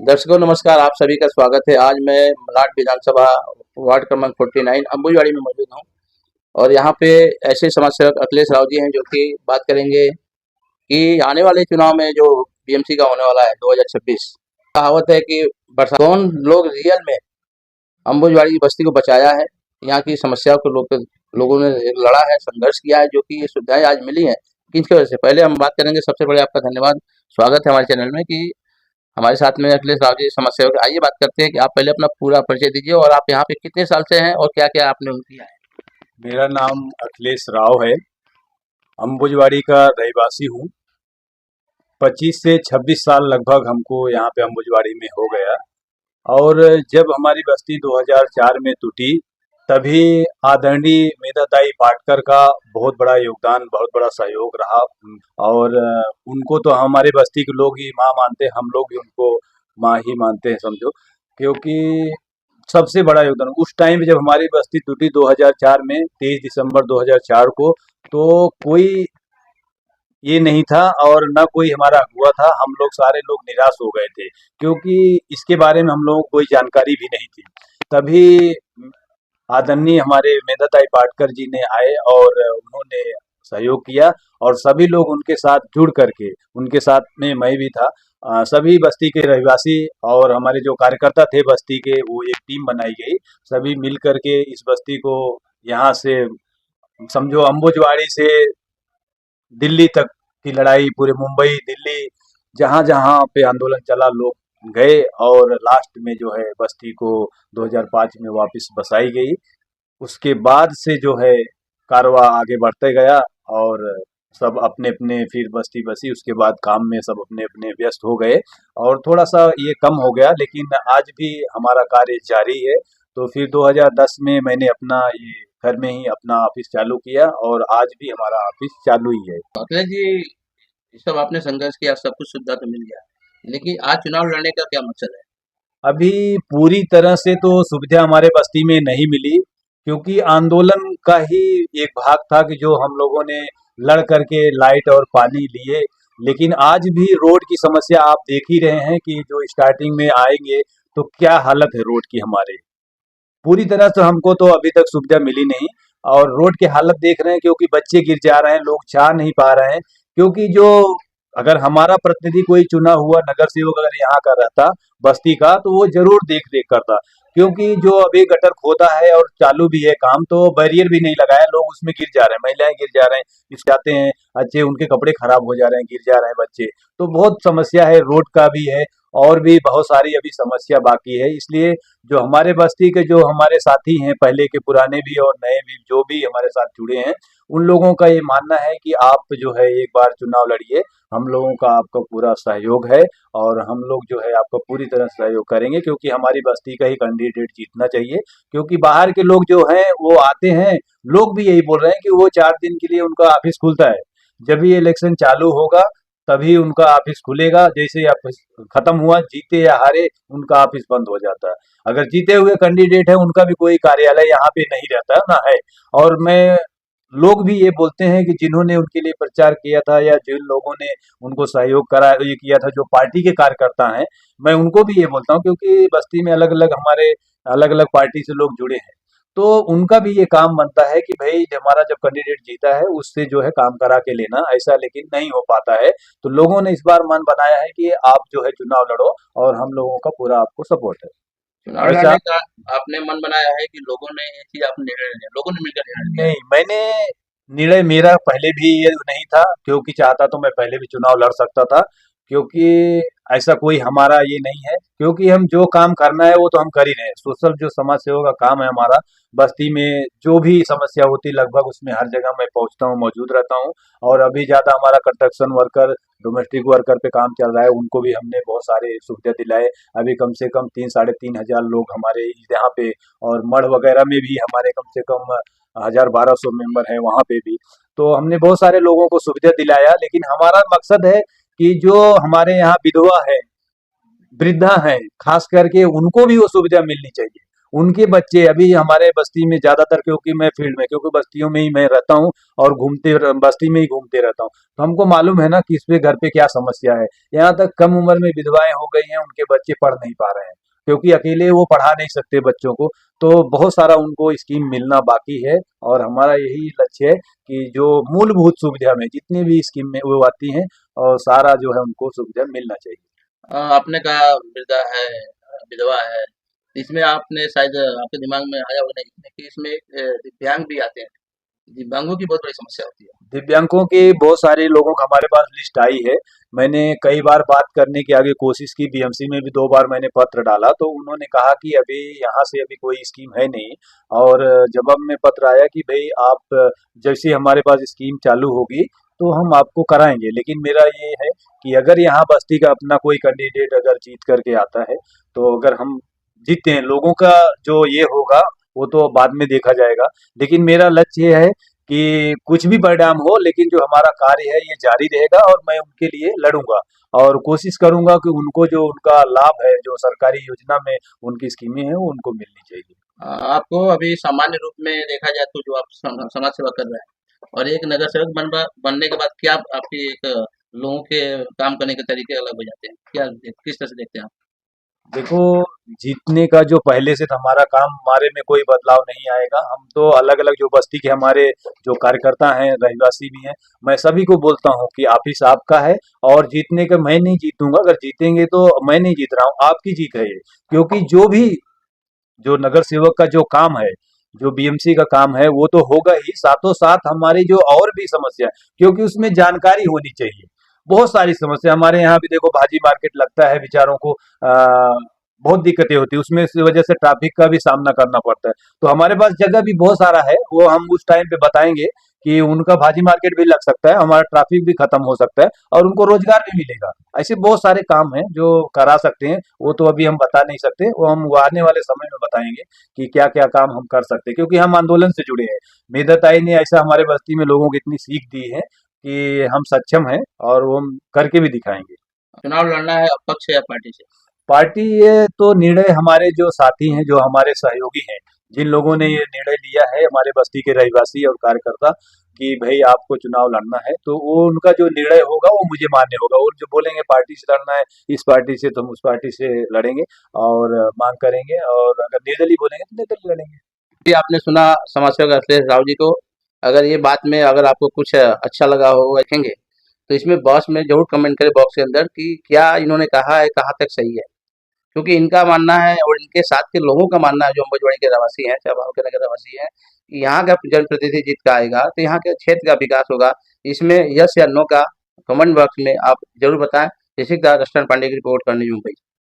दर्शकों नमस्कार, आप सभी का स्वागत है। आज मैं मलाड विधानसभा वार्ड क्रमांक 49 अंबुजवाड़ी में मौजूद हूं और यहाँ पे ऐसे समाज सेवक अखिलेश राव जी हैं जो कि बात करेंगे कि आने वाले चुनाव में जो बीएमसी का होने वाला है 2026। कहावत है कि बरसात कौन लोग रियल में अंबुजवाड़ी की बस्ती को बचाया है, यहाँ की समस्याओं को लोगों ने लड़ा है, संघर्ष किया है, जो कि ये सुविधाएं आज मिली हैं किसकी वजह से। पहले हम बात करेंगे, सबसे पहले आपका धन्यवाद, स्वागत है हमारे चैनल में कि हमारे साथ में अखिलेश राव जी समाज सेवक। आइए बात करते हैं कि आप पहले अपना पूरा परिचय दीजिए और आप यहाँ पे कितने साल से हैं और क्या-क्या आपने किया है? मेरा नाम अखिलेश राव है। अंबुजवाड़ी का रहवासी हूँ। 25 से 26 साल लगभग हमको यहाँ पे अंबुजवाड़ी में हो गया। और जब हमारी बस्ती 2004 में टूटी, तभी आदरणीय मेधाताई पाटकर का बहुत बड़ा योगदान, बहुत बड़ा सहयोग रहा। और उनको तो हमारे बस्ती के लोग ही माँ मानते हैं, हम लोग भी उनको माँ ही मानते हैं समझो। क्योंकि सबसे बड़ा योगदान उस टाइम जब हमारी बस्ती टूटी 2004 में, 23 दिसंबर 2004 को, तो कोई ये नहीं था और ना कोई हमारा अगुवा था। हम लोग सारे लोग निराश हो गए थे क्योंकि इसके बारे में हम लोगों को कोई जानकारी भी नहीं थी। तभी आदरणीय हमारे मेधाताई पाटकर जी ने आए और उन्होंने सहयोग किया और सभी लोग उनके साथ जुड़ करके, उनके साथ में मैं भी था, सभी बस्ती के रहवासी और हमारे जो कार्यकर्ता थे बस्ती के, वो एक टीम बनाई गई। सभी मिल करके इस बस्ती को यहाँ से समझो अंबुजवाड़ी से दिल्ली तक की लड़ाई, पूरे मुंबई दिल्ली जहाँ जहाँ पे आंदोलन चला लोग गए और लास्ट में जो है बस्ती को 2005 में वापस बसाई गई। उसके बाद से जो है कारवां आगे बढ़ते गया और सब अपने अपने फिर बस्ती बसी। उसके बाद काम में सब अपने अपने व्यस्त हो गए और थोड़ा सा ये कम हो गया, लेकिन आज भी हमारा कार्य जारी है। तो फिर 2010 में मैंने अपना ये घर में ही अपना ऑफिस चालू किया और आज भी हमारा ऑफिस चालू ही है। अखिलेश जी, ये सब आपने संघर्ष किया, सब कुछ सुविधा तो मिल गया, लेकिन आज चुनाव लड़ने का क्या मकसद है? अभी पूरी तरह से तो सुविधा हमारे बस्ती में नहीं मिली, क्योंकि आंदोलन का ही एक भाग था कि जो हम लोगों ने लड़ करके लाइट और पानी लिए। लेकिन आज भी रोड की समस्या आप देख ही रहे हैं कि जो स्टार्टिंग में आएंगे तो क्या हालत है रोड की हमारे। पूरी तरह से हमको तो अभी तक सुविधा मिली नहीं और रोड की हालत देख रहे हैं, क्योंकि बच्चे गिर जा रहे हैं, लोग जा नहीं पा रहे हैं। क्योंकि जो अगर हमारा प्रतिनिधि कोई चुना हुआ नगर सेवक अगर यहाँ का रहता बस्ती का, तो वो जरूर देख रेख करता। क्योंकि जो अभी गटर खोदा है और चालू भी है काम, तो बैरियर भी नहीं लगाया, लोग उसमें गिर जा रहे हैं, महिलाएं गिर जा रहे हैं, इस जाते हैं अच्छे, उनके कपड़े खराब हो जा रहे हैं, गिर जा रहे हैं बच्चे। तो बहुत समस्या है, रोड का भी है और भी बहुत सारी अभी समस्या बाकी है। इसलिए जो हमारे बस्ती के जो हमारे साथी हैं, पहले के पुराने भी और नए भी जो भी हमारे साथ जुड़े हैं, उन लोगों का ये मानना है कि आप जो है एक बार चुनाव लड़िए, हम लोगों का आपका पूरा सहयोग है और हम लोग जो है आपका पूरी तरह सहयोग करेंगे, क्योंकि हमारी बस्ती का ही कैंडिडेट जीतना चाहिए। क्योंकि बाहर के लोग जो हैं वो आते हैं, लोग भी यही बोल रहे हैं कि वो 4 दिन के लिए उनका ऑफिस खुलता है। जब भी इलेक्शन चालू होगा तभी उनका ऑफिस खुलेगा, जैसे ऑफिस खत्म हुआ, जीते या हारे, उनका ऑफिस बंद हो जाता है। अगर जीते हुए कैंडिडेट है उनका भी कोई कार्यालय यहाँ पे नहीं रहता है ना है। और मैं लोग भी ये बोलते हैं कि जिन्होंने उनके लिए प्रचार किया था या जिन लोगों ने उनको सहयोग करा ये किया था, जो पार्टी के कार्यकर्ता हैं, मैं उनको भी ये बोलता हूँ, क्योंकि बस्ती में अलग अलग हमारे अलग अलग पार्टी से लोग जुड़े हैं। तो उनका भी ये काम बनता है कि भाई हमारा जब कैंडिडेट जीता है उससे जो है काम करा के लेना, ऐसा लेकिन नहीं हो पाता है। तो लोगों ने इस बार मन बनाया है कि आप जो है चुनाव लड़ो और हम लोगों का पूरा आपको सपोर्ट है। चुनाव ऐसा लड़ने का आपने मन बनाया है कि लोगों ने ये चीज़ आपने निर्णय लिया, लोगों ने मिलकर निर्णय लिया है? नहीं, मैंने निर्णय मेरा पहले भी ये नहीं था, क्योंकि चाहता तो मैं पहले भी चुनाव लड़ सकता था। क्योंकि ऐसा कोई हमारा ये नहीं है, क्योंकि हम जो काम करना है वो तो हम कर ही रहे हैं। सोशल जो समाज सेवा का काम है हमारा, बस्ती में जो भी समस्या होती है लगभग उसमें हर जगह मैं पहुंचता हूँ, मौजूद रहता हूँ। और अभी ज़्यादा हमारा कंस्ट्रक्शन वर्कर, डोमेस्टिक वर्कर पे काम चल रहा है, उनको भी हमने बहुत सारे सुविधा दिलाए। अभी कम से कम 3 साढ़े 3 हजार लोग हमारे यहाँ पे, और मढ़ वगैरह में भी हमारे कम से कम 1000 1200 मेंबर है वहाँ पे भी। तो हमने बहुत सारे लोगों को सुविधा दिलाया, लेकिन हमारा मकसद है कि जो हमारे यहाँ विधवा है, वृद्धा हैं, खास करके उनको भी वो सुविधा मिलनी चाहिए। उनके बच्चे अभी हमारे बस्ती में ज्यादातर, क्योंकि मैं फील्ड में, क्योंकि बस्तियों में ही मैं रहता हूँ और बस्ती में ही घूमते रहता हूँ, तो हमको मालूम है ना कि इस पे घर पे क्या समस्या है। यहाँ तक कम उम्र में विधवाएं हो गई हैं, उनके बच्चे पढ़ नहीं पा रहे हैं, क्योंकि अकेले वो पढ़ा नहीं सकते बच्चों को। तो बहुत सारा उनको स्कीम मिलना बाकी है, और हमारा यही लक्ष्य है कि जो मूलभूत सुविधा में जितनी भी स्कीम में वो आती हैं, और सारा जो है उनको सुविधा मिलना चाहिए। आपने कहा वृद्धा है, विधवा है, इसमें आपने शायद आपके दिमाग में आया होगा नहीं कि इसमें दिव्यांग भी आते हैं। दिव्यांगों की बहुत बड़ी समस्या होती है। दिव्यांगों के बहुत सारे लोगों का हमारे पास लिस्ट आई है। मैंने कई बार बात करने की आगे कोशिश की, बीएमसी में भी 2 बार मैंने पत्र डाला, तो उन्होंने कहा कि अभी यहाँ से अभी कोई स्कीम है नहीं। और जवाब में पत्र आया कि भाई आप जैसे हमारे पास स्कीम चालू होगी तो हम आपको कराएंगे। लेकिन मेरा ये है कि अगर यहाँ बस्ती का अपना कोई कैंडिडेट अगर जीत करके आता है, तो अगर हम जीतते हैं, लोगों का जो ये होगा वो तो बाद में देखा जाएगा। लेकिन मेरा लक्ष्य ये है कि कुछ भी परिणाम हो, लेकिन जो हमारा कार्य है ये जारी रहेगा, और मैं उनके लिए लड़ूंगा और कोशिश करूंगा कि उनको जो उनका लाभ है, जो सरकारी योजना में उनकी स्कीमें हैं, वो उनको मिलनी चाहिए। आपको अभी सामान्य रूप में देखा जाए तो जो आप समाज सेवा कर रहे हैं और एक नगर सेवक बनने के बाद क्या आपकी एक लोगों के काम करने के तरीके अलग हो जाते हैं? किस तरह से देखते हैं आप? देखो, जीतने का जो पहले से था हमारा काम, हमारे में कोई बदलाव नहीं आएगा। हम तो अलग अलग जो बस्ती के हमारे जो कार्यकर्ता हैं, रहवासी भी हैं, मैं सभी को बोलता हूँ कि ऑफिस आपका है, और जीतने का मैं नहीं जीतूंगा। अगर जीतेंगे तो मैं नहीं जीत रहा हूँ, आपकी जीत है ये। क्योंकि जो भी जो नगर सेवक का जो काम है, जो बीएमसी का काम है, वो तो होगा ही, साथों साथ हमारी जो और भी समस्या है, क्योंकि उसमें जानकारी होनी चाहिए। बहुत सारी समस्या हमारे यहाँ भी, देखो भाजी मार्केट लगता है, बेचारों को बहुत दिक्कतें होती है, उसमें इस वजह से ट्रैफिक का भी सामना करना पड़ता है। तो हमारे पास जगह भी बहुत सारा है, वो हम उस टाइम पे बताएंगे कि उनका भाजी मार्केट भी लग सकता है, हमारा ट्रैफिक भी खत्म हो सकता है, और उनको रोजगार भी मिलेगा। ऐसे बहुत सारे काम हैं जो करा सकते हैं, वो तो अभी हम बता नहीं सकते, वो हम वो आने वाले समय में बताएंगे कि क्या क्या काम हम कर सकते हैं, क्योंकि हम आंदोलन से जुड़े हैं। मेदताई ने ऐसा हमारे बस्ती में लोगों को इतनी सीख दी है कि हम सक्षम हैं, और वो हम करके भी दिखाएंगे। चुनाव लड़ना है अपक्ष या पार्टी से? पार्टी, ये तो निर्णय हमारे जो साथी हैं, जो हमारे सहयोगी हैं, जिन लोगों ने ये निर्णय लिया है, हमारे बस्ती के रहवासी और कार्यकर्ता, कि भाई आपको चुनाव लड़ना है, तो वो उनका जो निर्णय होगा वो मुझे मान्य होगा। और जो बोलेंगे पार्टी से लड़ना है, इस पार्टी से, तो हम उस पार्टी से लड़ेंगे और मांग करेंगे, और अगर निर्दलीय बोलेंगे तो निर्दलीय लड़ेंगे। जी, आपने सुना समाज सेवक अखिलेश राव जी को। अगर ये बात में अगर आपको कुछ अच्छा लगा हो रखेंगे तो इसमें बॉक्स में जरूर कमेंट करें, बॉक्स के अंदर, कि क्या इन्होंने कहा है कहाँ तक सही है। क्योंकि इनका मानना है और इनके साथ के लोगों का मानना है जो अम्बुजवाड़ी के रहवासी हैं, चाहे के नगर रहवासी हैं, कि यहाँ का जनप्रतिनिधि जीत का आएगा तो यहाँ के क्षेत्र का विकास होगा। इसमें यस या नो का कमेंट बॉक्स में आप जरूर बताएं। ऋषिक दास, रस्टन पांडे की रिपोर्ट करने मुंबई।